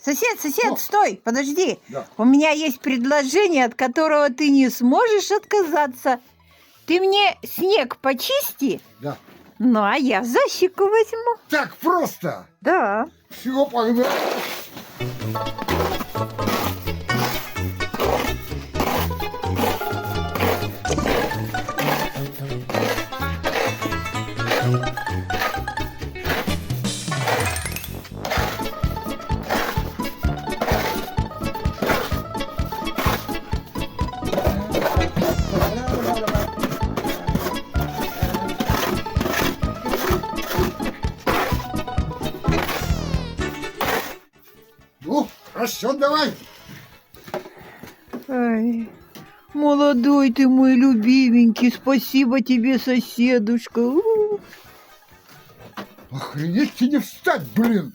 Сосед, О. стой, подожди. Да. У меня есть предложение, от которого ты не сможешь отказаться. Ты мне снег почисти, Да. ну а я защику возьму. Так просто. Да. Все, погнали. Ну, расчет давай. Ай, молодой ты мой любименький, спасибо тебе, соседушка. Охренеть тебе встать, блин.